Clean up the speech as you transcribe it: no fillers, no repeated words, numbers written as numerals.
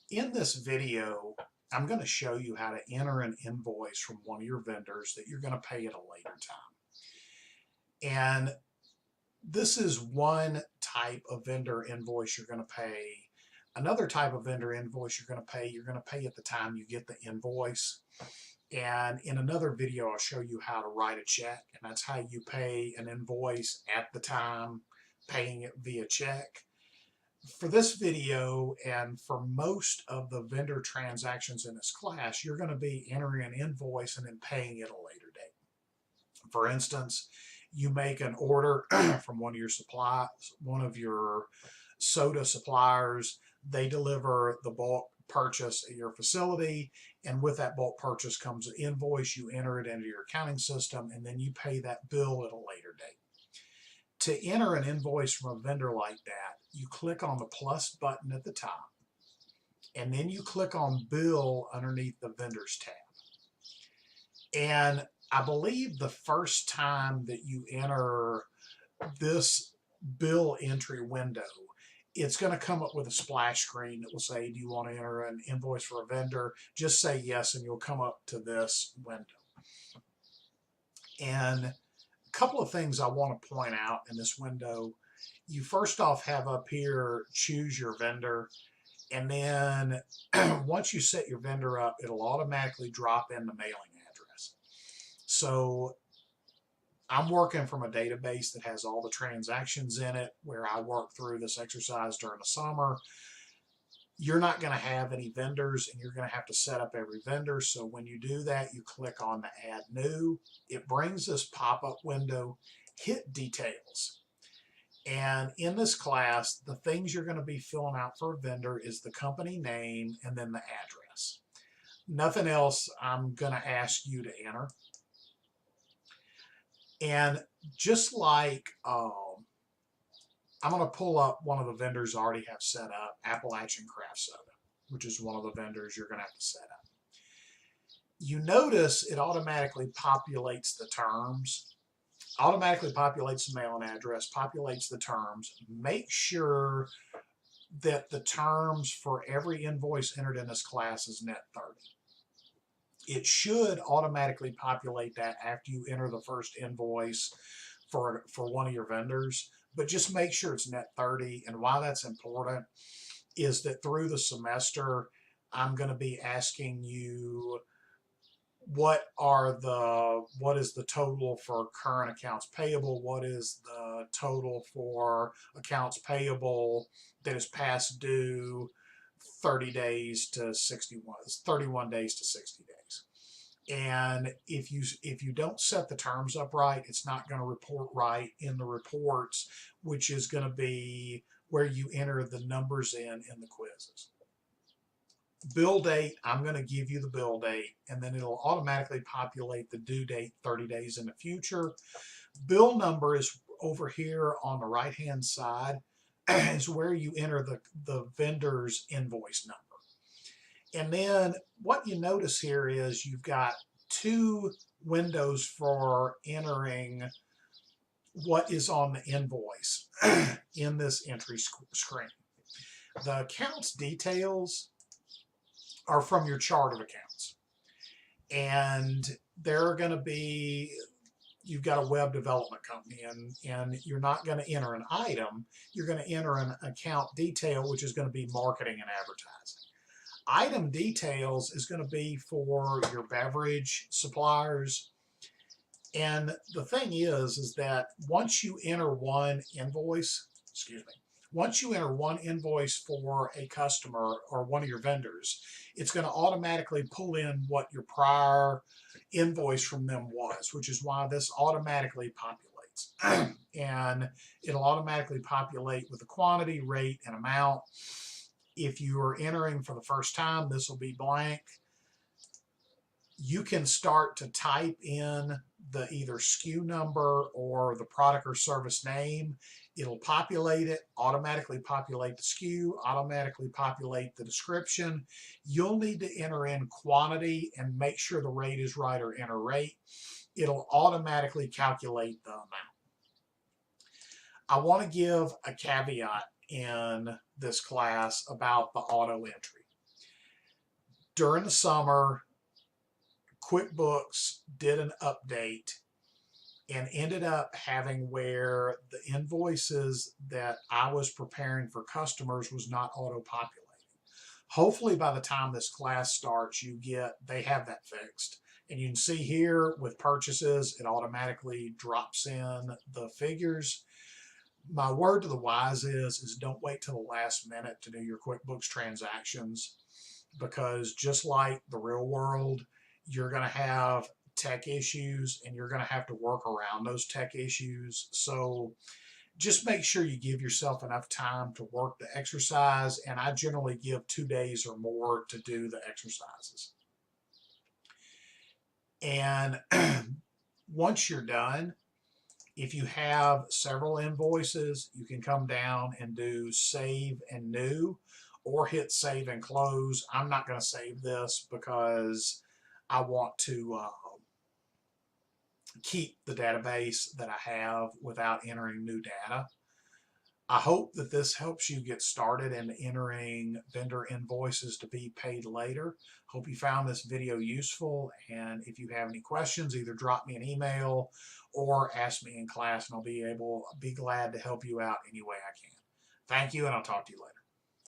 In this video, I'm going to show you how to enter an invoice from one of your vendors that you're going to pay at a later time. And this is one type of vendor invoice you're going to pay. Another type of vendor invoice you're going to pay at the time you get the invoice. And in another video, I'll show you how to write a check, and that's how you pay an invoice at the time, paying it via check. For this video and for most of the vendor transactions in this class, you're going to be entering an invoice and then paying at a later date. For instance, you make an order from one of your soda suppliers. They deliver the bulk purchase at your facility, and with that bulk purchase comes an invoice. You enter it into your accounting system, and then you pay that bill at a later date. To enter an invoice from a vendor like that, you click on the plus button at the top, and then you click on Bill underneath the Vendors tab. And I believe the first time that you enter this bill entry window, it's going to come up with a splash screen that will say, do you want to enter an invoice for a vendor? Just say yes, and you'll come up to this window. And a couple of things I want to point out in this window. You first off have up here, choose your vendor. And then once you set your vendor up, it'll automatically drop in the mailing address. So I'm working from a database that has all the transactions in it where I work through this exercise during the summer. You're not going to have any vendors, and you're going to have to set up every vendor. So when you do that, you click on the Add New. It brings this pop-up window. Hit Details. And in this class, the things you're going to be filling out for a vendor is the company name and then the address. Nothing else I'm going to ask you to enter. And just like I'm going to pull up one of the vendors I already have set up, Appalachian Craft Soda, which is one of the vendors you're going to have to set up. You notice it automatically populates the terms, automatically populates the mailing address, populates the terms. Make sure that the terms for every invoice entered in this class is net 30. It should automatically populate that after you enter the first invoice for one of your vendors, but just make sure it's net 30. And why that's important is that through the semester, I'm going to be asking you what is the total for current accounts payable, what is the total for accounts payable that is past due 31 days to 60 days. And if you don't set the terms up right, it's not going to report right in the reports, which is going to be where you enter the numbers in the quizzes. Bill date, I'm going to give you the bill date, and then it'll automatically populate the due date 30 days in the future. Bill number is over here on the right hand side, is where you enter the vendor's invoice number. And then what you notice here is you've got two windows for entering what is on the invoice in this entry screen. The accounts details are from your chart of accounts. And they're going to be, you've got a web development company, and you're not going to enter an item. You're going to enter an account detail, which is going to be marketing and advertising. Item details is going to be for your beverage suppliers. And the thing is that once you enter one invoice, once you enter one invoice for a customer or one of your vendors, it's going to automatically pull in what your prior invoice from them was, which is why this automatically populates. And it'll automatically populate with the quantity, rate, and amount. If you are entering for the first time, this will be blank. You can start to type in the either SKU number or the product or service name. It'll populate it, automatically populate the SKU, automatically populate the description. You'll need to enter in quantity and make sure the rate is right, or enter rate. It'll automatically calculate the amount. I want to give a caveat in this class about the auto entry. During the summer, QuickBooks did an update and ended up having where the invoices that I was preparing for customers was not auto-populating. Hopefully by the time this class starts, they have that fixed. And you can see here with purchases, it automatically drops in the figures. My word to the wise is don't wait till the last minute to do your QuickBooks transactions, because just like the real world, you're going to have tech issues and you're going to have to work around those tech issues. So just make sure you give yourself enough time to work the exercise, and I generally give 2 days or more to do the exercises. And once you're done, if you have several invoices, you can come down and do save and new, or hit save and close. I'm not going to save this because I want to keep the database that I have without entering new data. I hope that this helps you get started in entering vendor invoices to be paid later. Hope you found this video useful, and if you have any questions, either drop me an email or ask me in class, and I'll be glad to help you out any way I can. Thank you, and I'll talk to you later.